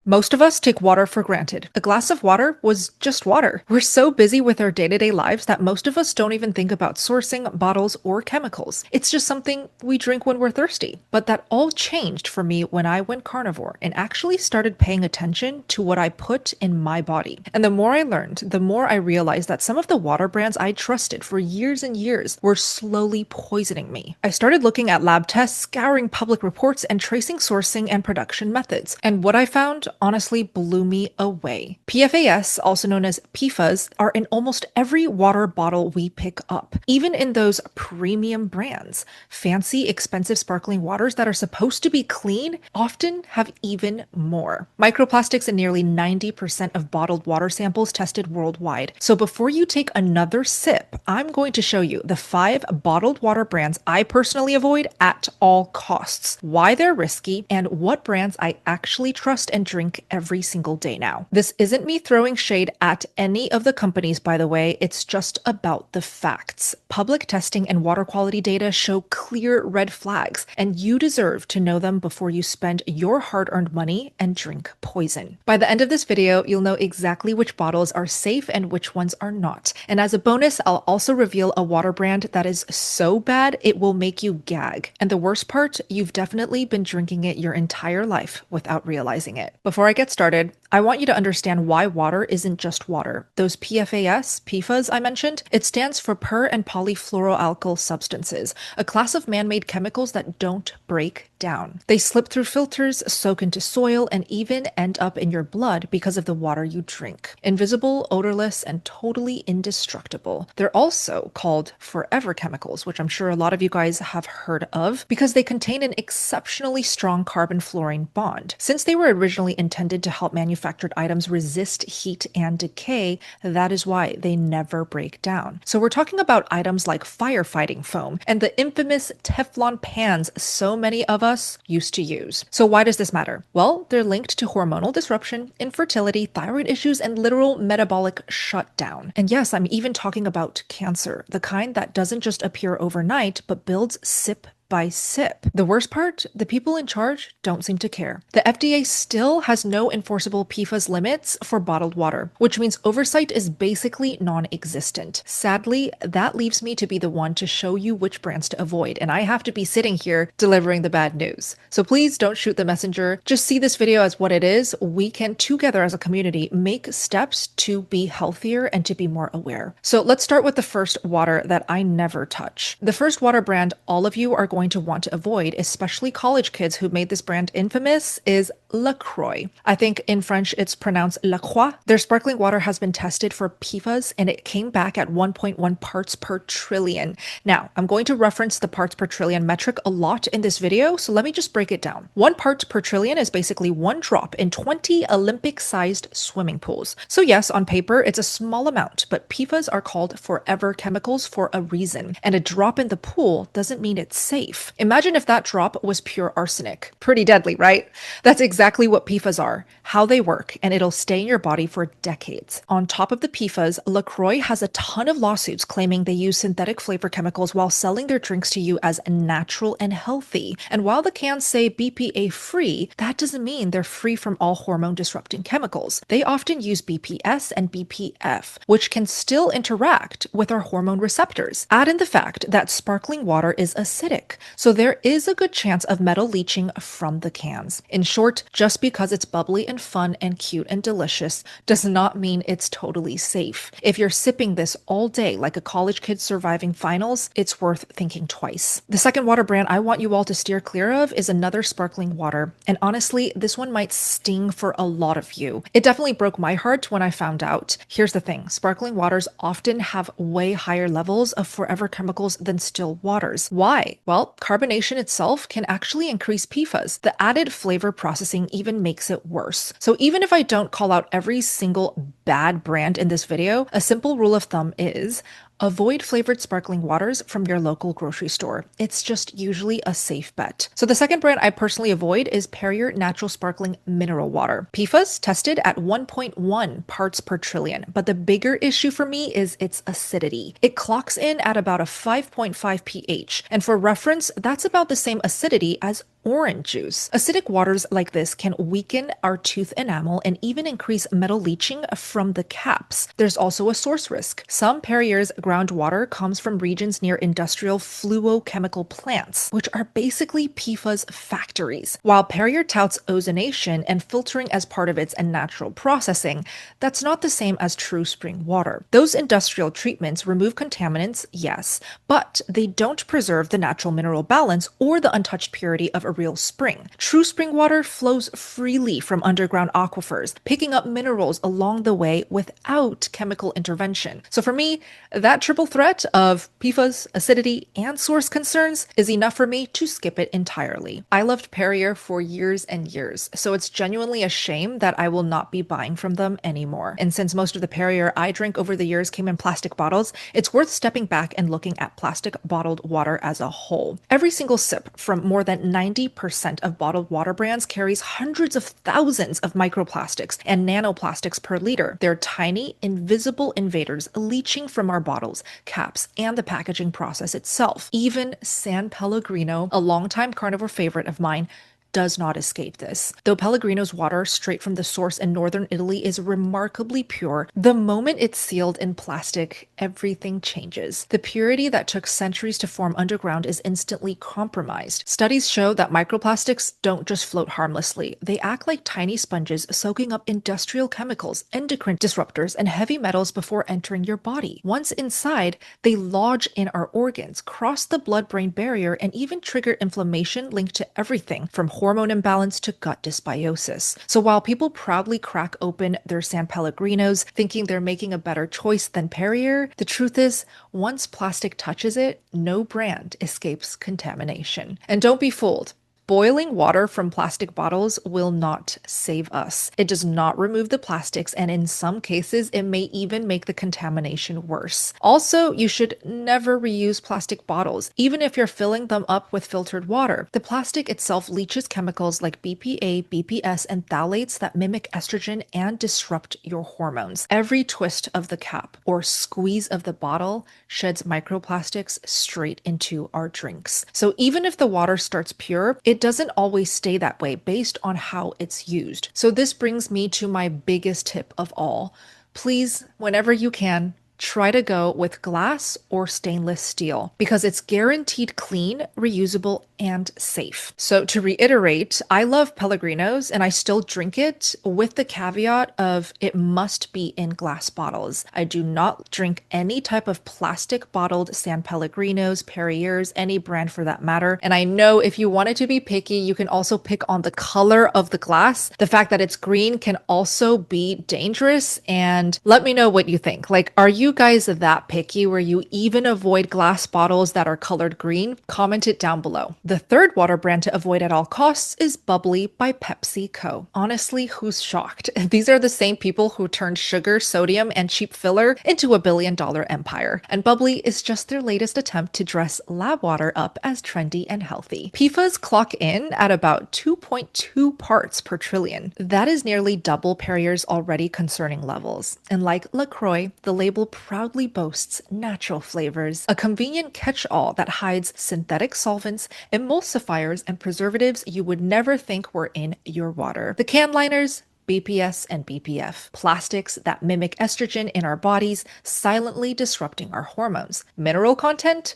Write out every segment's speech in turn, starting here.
Most of us take water for granted. A glass of water was just water. We're so busy with our day-to-day lives that most of us don't even think about sourcing, bottles, or chemicals. It's just something we drink when we're thirsty. But that all changed for me when I went carnivore and actually started paying attention to what I put in my body. And the more I learned, the more I realized that some of the water brands I trusted for years and years were slowly poisoning me. I started looking at lab tests, scouring public reports, and tracing sourcing and production methods. And what I found honestly blew me away. PFAS, also known as PFAS, are in almost every water bottle we pick up, even in those premium brands. Fancy, expensive sparkling waters that are supposed to be clean often have even more. Microplastics in nearly 90% of bottled water samples tested worldwide. So before you take another sip, I'm going to show you the 5 bottled water brands I personally avoid at all costs, why they're risky, and what brands I actually trust and drink every single day now. This isn't me throwing shade at any of the companies, by the way, it's just about the facts. Public testing and water quality data show clear red flags, and you deserve to know them before you spend your hard-earned money and drink poison. By the end of this video, you'll know exactly which bottles are safe and which ones are not. And as a bonus, I'll also reveal a water brand that is so bad it will make you gag. And the worst part, you've definitely been drinking it your entire life without realizing it. Before I get started, I want you to understand why water isn't just water. Those PFAS I mentioned, it stands for per and polyfluoroalkyl substances, a class of man-made chemicals that don't break down. They slip through filters, soak into soil, and even end up in your blood because of the water you drink. Invisible, odorless, and totally indestructible. They're also called forever chemicals, which I'm sure a lot of you guys have heard of, because they contain an exceptionally strong carbon-fluorine bond. Since they were originally intended to help manufactured items resist heat and decay, that is why they never break down. So we're talking about items like firefighting foam and the infamous Teflon pans so many of us used to use. So why does this matter? Well, they're linked to hormonal disruption, infertility, thyroid issues, and literal metabolic shutdown. And yes, I'm even talking about cancer, the kind that doesn't just appear overnight, but builds sip by sip. The worst part, the people in charge don't seem to care. The FDA still has no enforceable PFAS limits for bottled water, which means oversight is basically non-existent. Sadly, that leaves me to be the one to show you which brands to avoid, and I have to be sitting here delivering the bad news. So please don't shoot the messenger. Just see this video as what it is. We can together as a community make steps to be healthier and to be more aware. So let's start with the first water that I never touch. The first water brand all of you are going to want to avoid, especially college kids who made this brand infamous, is LaCroix. I think in French it's pronounced La Croix. Their sparkling water has been tested for PFAS and it came back at 1.1 parts per trillion. Now, I'm going to reference the parts per trillion metric a lot in this video, so let me just break it down. 1 part per trillion is basically 1 drop in 20 Olympic-sized swimming pools. So yes, on paper, it's a small amount, but PFAS are called forever chemicals for a reason, and a drop in the pool doesn't mean it's safe. Imagine if that drop was pure arsenic. Pretty deadly, right? That's exactly what PFAS are, how they work, and it'll stay in your body for decades. On top of the PFAS, LaCroix has a ton of lawsuits claiming they use synthetic flavor chemicals while selling their drinks to you as natural and healthy. And while the cans say BPA free, that doesn't mean they're free from all hormone disrupting chemicals. They often use BPS and BPF, which can still interact with our hormone receptors. Add in the fact that sparkling water is acidic, so there is a good chance of metal leaching from the cans. In short, just because it's bubbly and fun and cute and delicious does not mean it's totally safe. If you're sipping this all day like a college kid surviving finals, it's worth thinking twice. The second water brand I want you all to steer clear of is another sparkling water. And honestly, this one might sting for a lot of you. It definitely broke my heart when I found out. Here's the thing, sparkling waters often have way higher levels of forever chemicals than still waters. Why? Well, carbonation itself can actually increase PFAS. The added flavor processing even makes it worse. So even if I don't call out every single bad brand in this video, a simple rule of thumb is avoid flavored sparkling waters from your local grocery store. It's just usually a safe bet. So the second brand I personally avoid is Perrier Natural Sparkling Mineral Water. PFAS tested at 1.1 parts per trillion, but the bigger issue for me is its acidity. It clocks in at about a 5.5 pH, and for reference, that's about the same acidity as orange juice. Acidic waters like this can weaken our tooth enamel and even increase metal leaching from the caps. There's also a source risk. Some Perrier's groundwater comes from regions near industrial fluorochemical plants, which are basically PFAS factories. While Perrier touts ozonation and filtering as part of its natural processing, that's not the same as true spring water. Those industrial treatments remove contaminants, yes, but they don't preserve the natural mineral balance or the untouched purity of a real spring. True spring water flows freely from underground aquifers, picking up minerals along the way without chemical intervention. So for me, that triple threat of PFAS, acidity, and source concerns is enough for me to skip it entirely. I loved Perrier for years and years, so it's genuinely a shame that I will not be buying from them anymore. And since most of the Perrier I drank over the years came in plastic bottles, it's worth stepping back and looking at plastic bottled water as a whole. Every single sip from more than 90% of bottled water brands carries hundreds of thousands of microplastics and nanoplastics per liter. They're tiny, invisible invaders leaching from our bottles, caps, and the packaging process itself. Even San Pellegrino, a longtime carnivore favorite of mine, does not escape this. Though Pellegrino's water straight from the source in northern Italy is remarkably pure, the moment it's sealed in plastic, everything changes. The purity that took centuries to form underground is instantly compromised. Studies show that microplastics don't just float harmlessly. They act like tiny sponges soaking up industrial chemicals, endocrine disruptors, and heavy metals before entering your body. Once inside, they lodge in our organs, cross the blood-brain barrier, and even trigger inflammation linked to everything from hormone imbalance to gut dysbiosis. So while people proudly crack open their San Pellegrinos thinking they're making a better choice than Perrier, the truth is, once plastic touches it, no brand escapes contamination. And don't be fooled. Boiling water from plastic bottles will not save us. It does not remove the plastics, and in some cases, it may even make the contamination worse. Also, you should never reuse plastic bottles, even if you're filling them up with filtered water. The plastic itself leaches chemicals like BPA, BPS, and phthalates that mimic estrogen and disrupt your hormones. Every twist of the cap or squeeze of the bottle sheds microplastics straight into our drinks. So even if the water starts pure, it doesn't always stay that way based on how it's used. So this brings me to my biggest tip of all. Please, whenever you can, try to go with glass or stainless steel because it's guaranteed clean, reusable, and safe. So to reiterate, I love Pellegrinos and I still drink it with the caveat of it must be in glass bottles. I do not drink any type of plastic bottled San Pellegrinos, Perriers, any brand for that matter. And I know if you wanted to be picky, you can also pick on the color of the glass. The fact that it's green can also be dangerous. And let me know what you think. Like, are you guys that picky where you even avoid glass bottles that are colored green? Comment it down below. The third water brand to avoid at all costs is Bubbly by PepsiCo. Honestly, who's shocked? These are the same people who turned sugar, sodium, and cheap filler into a billion-dollar empire. And Bubbly is just their latest attempt to dress lab water up as trendy and healthy. PFAS clock in at about 2.2 parts per trillion. That is nearly double Perrier's already concerning levels. And like LaCroix, the label proudly boasts natural flavors, a convenient catch-all that hides synthetic solvents, emulsifiers, and preservatives you would never think were in your water. The can liners, BPS and BPF, plastics that mimic estrogen in our bodies, silently disrupting our hormones. Mineral content,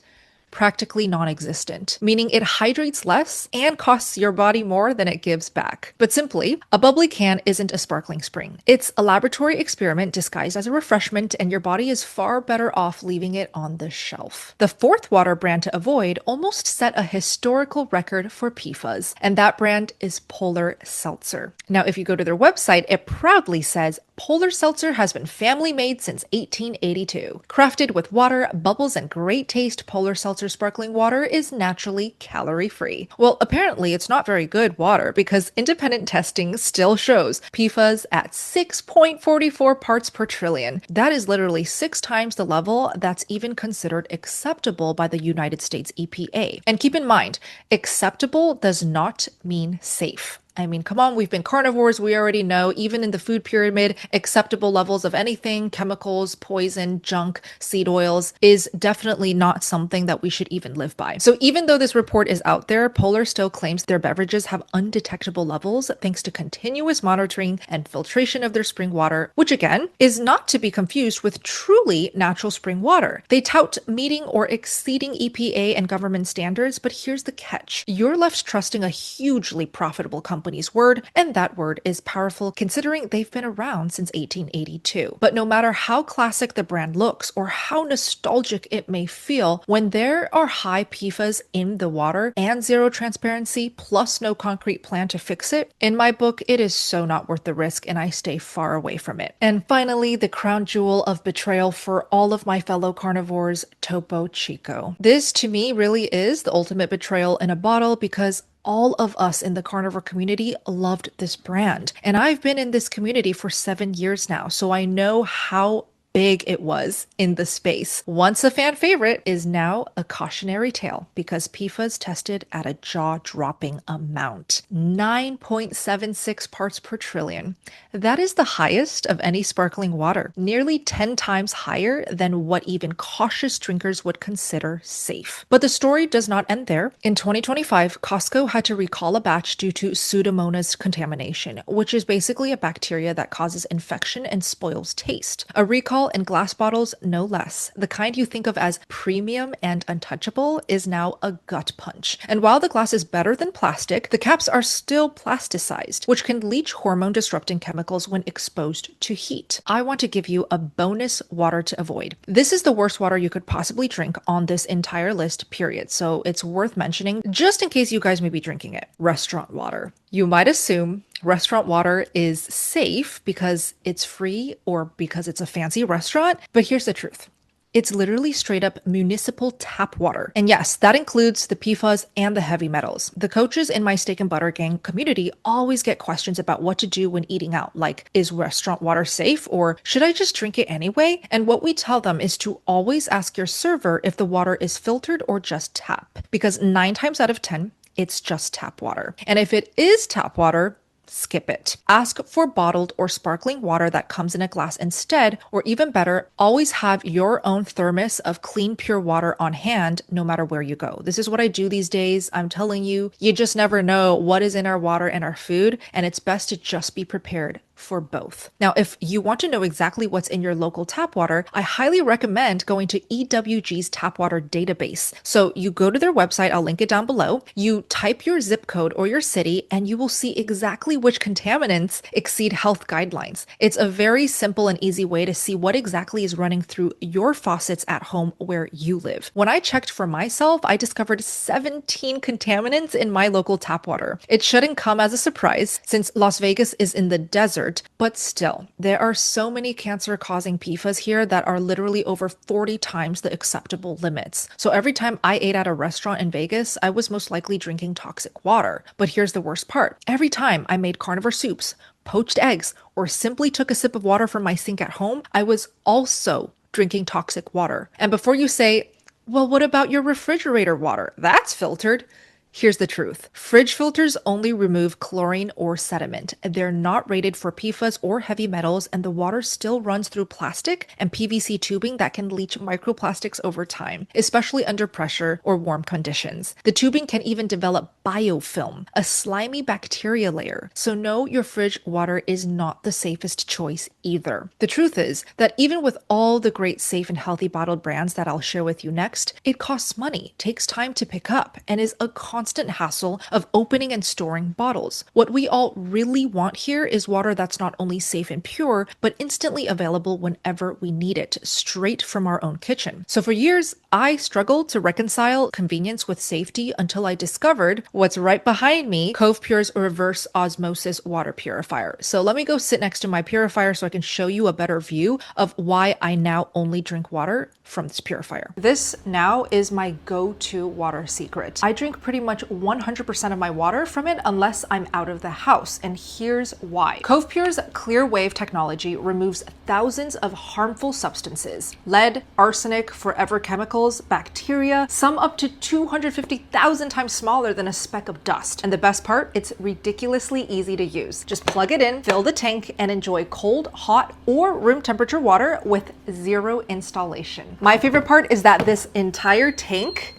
practically non-existent, meaning it hydrates less and costs your body more than it gives back. But simply, a bubbly can isn't a sparkling spring. It's a laboratory experiment disguised as a refreshment, and your body is far better off leaving it on the shelf. The fourth water brand to avoid almost set a historical record for PFAS, and that brand is Polar Seltzer. Now, if you go to their website, it proudly says Polar Seltzer has been family made since 1882. Crafted with water, bubbles, and great taste, Polar Seltzer sparkling water is naturally calorie-free. Well, apparently it's not very good water because independent testing still shows PFAS at 6.44 parts per trillion. That is literally 6 times the level that's even considered acceptable by the United States EPA. And keep in mind, acceptable does not mean safe. I mean, come on, we've been carnivores. We already know, even in the food pyramid, acceptable levels of anything, chemicals, poison, junk, seed oils, is definitely not something that we should even live by. So even though this report is out there, Polar still claims their beverages have undetectable levels thanks to continuous monitoring and filtration of their spring water, which again is not to be confused with truly natural spring water. They tout meeting or exceeding EPA and government standards, but here's the catch. You're left trusting a hugely profitable company's word, and that word is powerful considering they've been around since 1882. But no matter how classic the brand looks or how nostalgic it may feel, when there are high PFAS in the water and zero transparency plus no concrete plan to fix it, in my book, it is so not worth the risk and I stay far away from it. And finally, the crown jewel of betrayal for all of my fellow carnivores, Topo Chico. This to me really is the ultimate betrayal in a bottle because all of us in the carnivore community loved this brand. And I've been in this community for 7 years now, so I know how big it was in the space. Once a fan favorite is now a cautionary tale because PFAS tested at a jaw-dropping amount. 9.76 parts per trillion. That is the highest of any sparkling water, nearly 10 times higher than what even cautious drinkers would consider safe. But the story does not end there. In 2025, Costco had to recall a batch due to Pseudomonas contamination, which is basically a bacteria that causes infection and spoils taste. A recall in glass bottles, no less. The kind you think of as premium and untouchable is now a gut punch. And while the glass is better than plastic, the caps are still plasticized, which can leach hormone-disrupting chemicals when exposed to heat. I want to give you a bonus water to avoid. This is the worst water you could possibly drink on this entire list, period. So it's worth mentioning just in case you guys may be drinking it. Restaurant water. You might assume restaurant water is safe because it's free or because it's a fancy restaurant, but here's the truth. It's literally straight up municipal tap water. And yes, that includes the PFAS and the heavy metals. The coaches in my steak and butter gang community always get questions about what to do when eating out, like, is restaurant water safe or should I just drink it anyway? And what we tell them is to always ask your server if the water is filtered or just tap, because 9 times out of 10, it's just tap water. And if it is tap water, skip it. Ask for bottled or sparkling water that comes in a glass instead, or even better, always have your own thermos of clean, pure water on hand no matter where you go. This is what I do these days. I'm telling you, you just never know what is in our water and our food, and it's best to just be prepared for both. Now, if you want to know exactly what's in your local tap water, I highly recommend going to EWG's tap water database. So you go to their website, I'll link it down below, you type your zip code or your city, and you will see exactly which contaminants exceed health guidelines. It's a very simple and easy way to see what exactly is running through your faucets at home where you live. When I checked for myself, I discovered 17 contaminants in my local tap water. It shouldn't come as a surprise since Las Vegas is in the desert, but still, there are so many cancer-causing PFAS here that are literally over 40 times the acceptable limits. So every time I ate at a restaurant in Vegas, I was most likely drinking toxic water. But here's the worst part. Every time I made carnivore soups, poached eggs, or simply took a sip of water from my sink at home, I was also drinking toxic water. And before you say, well, what about your refrigerator water? That's filtered. Here's the truth. Fridge filters only remove chlorine or sediment. They're not rated for PFAS or heavy metals, and the water still runs through plastic and PVC tubing that can leach microplastics over time, especially under pressure or warm conditions. The tubing can even develop biofilm, a slimy bacteria layer. So no, your fridge water is not the safest choice either. The truth is that even with all the great safe and healthy bottled brands that I'll share with you next, it costs money, takes time to pick up, and is a constant hassle of opening and storing bottles. What we all really want here is water that's not only safe and pure, but instantly available whenever we need it, straight from our own kitchen. So for years, I struggled to reconcile convenience with safety until I discovered what's right behind me, Cove Pure's reverse osmosis water purifier. So let me go sit next to my purifier so I can show you a better view of why I now only drink water from this purifier. This now is my go-to water secret. I drink pretty much much 100% of my water from it unless I'm out of the house, and here's why. Cove Pure's Clear Wave technology removes thousands of harmful substances: lead, arsenic, forever chemicals, bacteria, some up to 250,000 times smaller than a speck of dust. And the best part, it's ridiculously easy to use. Just plug it in, fill the tank, and enjoy cold, hot, or room temperature water with zero installation. My favorite part is that this entire tank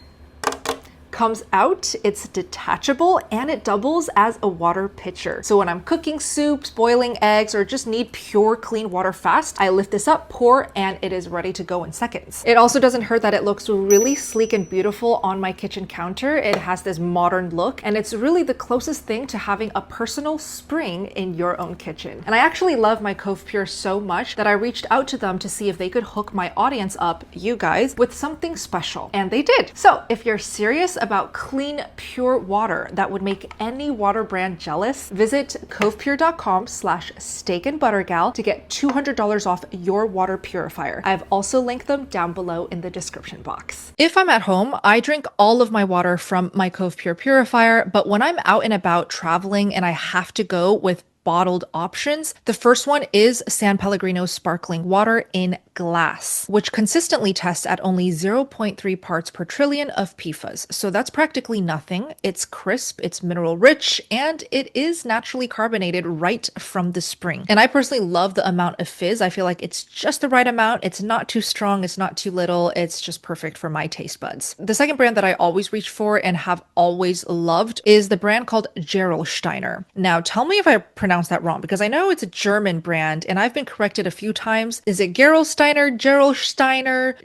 comes out, it's detachable, and it doubles as a water pitcher. So when I'm cooking soups, boiling eggs, or just need pure clean water fast, I lift this up, pour, and it is ready to go in seconds. It also doesn't hurt that it looks really sleek and beautiful on my kitchen counter. It has this modern look, and it's really the closest thing to having a personal spring in your own kitchen. And I actually love my Cove Pure so much that I reached out to them to see if they could hook my audience up, you guys, with something special. And they did. So if you're serious about clean, pure water that would make any water brand jealous, visit covepure.com/steakandbuttergal to get $200 off your water purifier. I've also linked them down below in the description box. If I'm at home, I drink all of my water from my Cove Pure purifier, but when I'm out and about traveling and I have to go with bottled options, the first one is San Pellegrino's sparkling water in glass, which consistently tests at only 0.3 parts per trillion of PFAS. So that's practically nothing. It's crisp, it's mineral rich, and it is naturally carbonated right from the spring. And I personally love the amount of fizz. I feel like it's just the right amount. It's not too strong, it's not too little. It's just perfect for my taste buds. The second brand that I always reach for and have always loved is the brand called Gerolsteiner. Now, tell me if I pronounce that wrong, because I know it's a German brand and I've been corrected a few times. Is it Gerolsteiner, Gerolsteiner,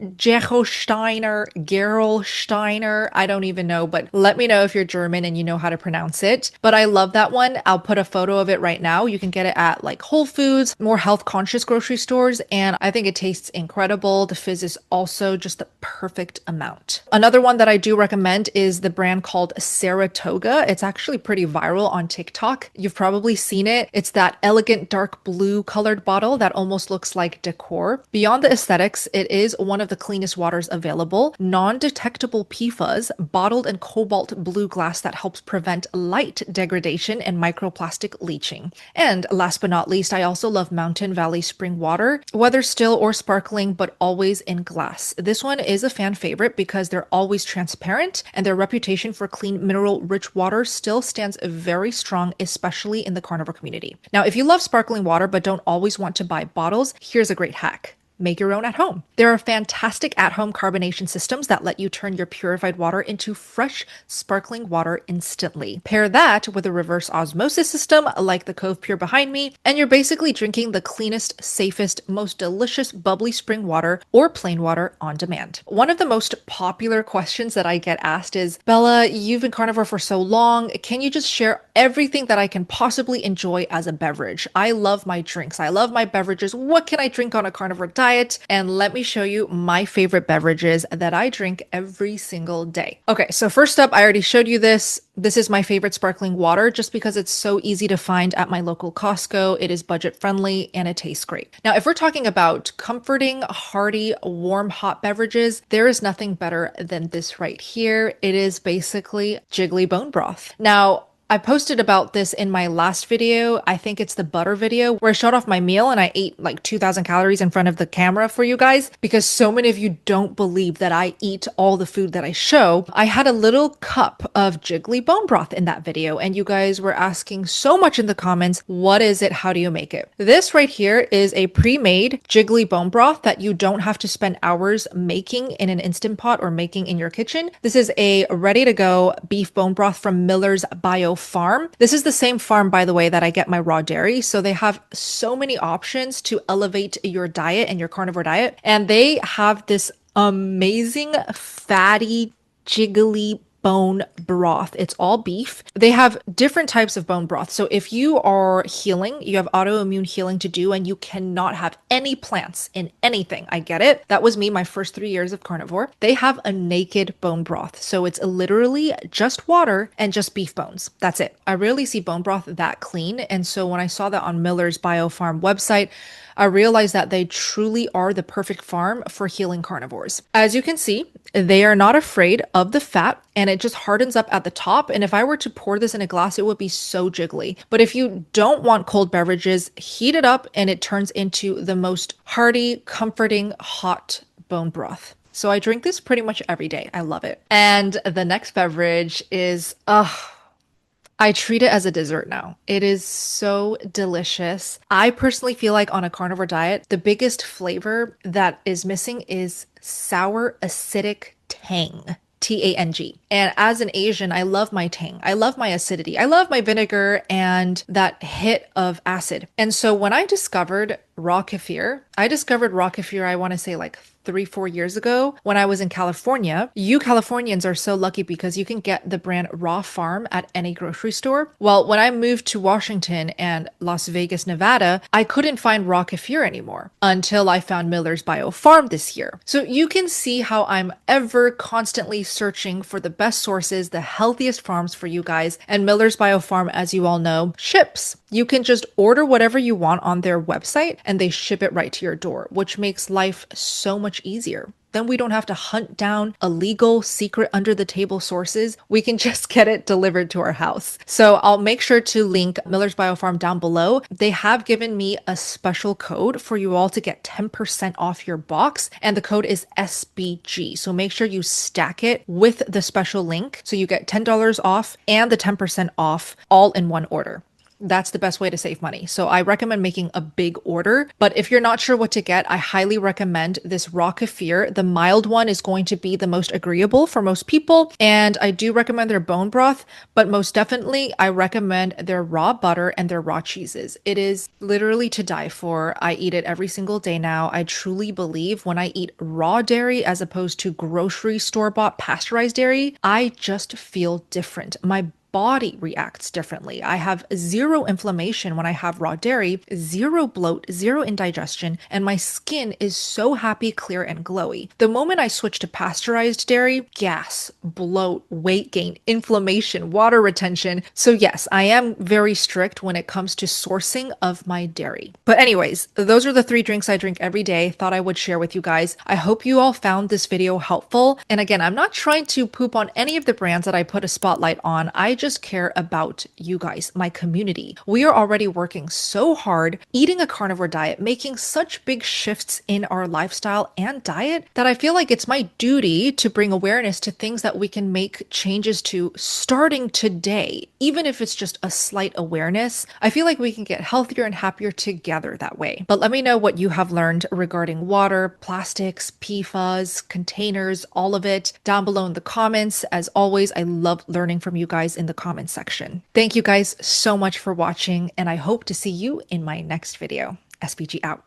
Gerolsteiner? I don't even know, but let me know if you're German and you know how to pronounce it. But I love that one. I'll put a photo of it right now. You can get it at like Whole Foods, more health conscious grocery stores, and I think it tastes incredible. The fizz is also just the perfect amount. Another one that I do recommend is the brand called Saratoga. It's actually pretty viral on TikTok. You've probably seen it. It's that elegant dark blue colored bottle that almost looks like decor. Beyond the aesthetics, it is one of the cleanest waters available. Non-detectable PFAS, bottled in cobalt blue glass that helps prevent light degradation and microplastic leaching. And last but not least, I also love Mountain Valley spring water, whether still or sparkling, but always in glass. This one is a fan favorite because they're always transparent, and their reputation for clean, mineral-rich water still stands very strong, especially in the carnivore community. Now, if you love sparkling water but don't always want to buy bottles, here's a great hack. Make your own at home. There are fantastic at-home carbonation systems that let you turn your purified water into fresh, sparkling water instantly. Pair that with a reverse osmosis system like the Cove Pure behind me, and you're basically drinking the cleanest, safest, most delicious bubbly spring water or plain water on demand. One of the most popular questions that I get asked is, Bella, you've been carnivore for so long. Can you just share everything that I can possibly enjoy as a beverage? I love my drinks. I love my beverages. What can I drink on a carnivore diet? And let me show you my favorite beverages that I drink every single day. Okay, so first up, I already showed you this. This is my favorite sparkling water just because it's so easy to find at my local Costco. It is budget friendly and it tastes great. Now, if we're talking about comforting, hearty, warm, hot beverages, there is nothing better than this right here. It is basically jiggly bone broth. Now, I posted about this in my last video. I think it's the butter video where I showed off my meal and I ate like 2,000 calories in front of the camera for you guys because so many of you don't believe that I eat all the food that I show. I had a little cup of jiggly bone broth in that video and you guys were asking so much in the comments, what is it? How do you make it? This right here is a pre-made jiggly bone broth that you don't have to spend hours making in an Instant Pot or making in your kitchen. This is a ready to go beef bone broth from Miller's Bio Farm. This is the same farm, by the way, that I get my raw dairy. So they have so many options to elevate your diet and your carnivore diet. And they have this amazing fatty, jiggly bone broth. It's all beef. They have different types of bone broth. So if you are healing, you have autoimmune healing to do, and you cannot have any plants in anything, I get it. That was me my first 3 years of carnivore. They have a naked bone broth. So it's literally just water and just beef bones. That's it. I rarely see bone broth that clean. And so when I saw that on Miller's Bio Farm website, I realized that they truly are the perfect farm for healing carnivores. As you can see, they are not afraid of the fat. and it just hardens up at the top. And if I were to pour this in a glass, it would be so jiggly. But if you don't want cold beverages, heat it up and it turns into the most hearty, comforting, hot bone broth. So I drink this pretty much every day. I love it. And the next beverage is, I treat it as a dessert now. It is so delicious. I personally feel like on a carnivore diet, the biggest flavor that is missing is sour, acidic tang. Tang. And as an Asian, I love my tang. I love my acidity. I love my vinegar and that hit of acid. And so when I discovered raw kefir, I want to say like 3, 4 years ago when I was in California. You Californians are so lucky because you can get the brand Raw Farm at any grocery store. Well, when I moved to Washington and Las Vegas, Nevada, I couldn't find raw kefir anymore until I found Miller's Bio Farm this year. So you can see how I'm ever constantly searching for the best sources, the healthiest farms for you guys. And Miller's Bio Farm, as you all know, ships. You can just order whatever you want on their website and they ship it right to your door, which makes life so much easier. Then we don't have to hunt down illegal, secret, under the table sources. We can just get it delivered to our house. So I'll make sure to link Miller's Bio Farm down below. They have given me a special code for you all to get 10% off your box, and the code is SBG. So make sure you stack it with the special link so you get $10 off and the 10% off all in one order. That's the best way to save money. So I recommend making a big order. But if you're not sure what to get, I highly recommend this raw kefir. The mild one is going to be the most agreeable for most people. And I do recommend their bone broth, but most definitely I recommend their raw butter and their raw cheeses. It is literally to die for. I eat it every single day now. I truly believe when I eat raw dairy as opposed to grocery store-bought pasteurized dairy, I just feel different. My body reacts differently. I have zero inflammation when I have raw dairy, zero bloat, zero indigestion, and my skin is so happy, clear, and glowy. The moment I switch to pasteurized dairy, gas, bloat, weight gain, inflammation, water retention. So yes, I am very strict when it comes to sourcing of my dairy. But anyways, those are the 3 drinks I drink every day. Thought I would share with you guys. I hope you all found this video helpful. And again, I'm not trying to poop on any of the brands that I put a spotlight on. I just care about you guys, my community. We are already working so hard, eating a carnivore diet, making such big shifts in our lifestyle and diet that I feel like it's my duty to bring awareness to things that we can make changes to starting today. Even if it's just a slight awareness, I feel like we can get healthier and happier together that way. But let me know what you have learned regarding water, plastics, PFAS, containers, all of it down below in the comments. As always, I love learning from you guys in the comments section. Thank you guys so much for watching, and I hope to see you in my next video. SPG out.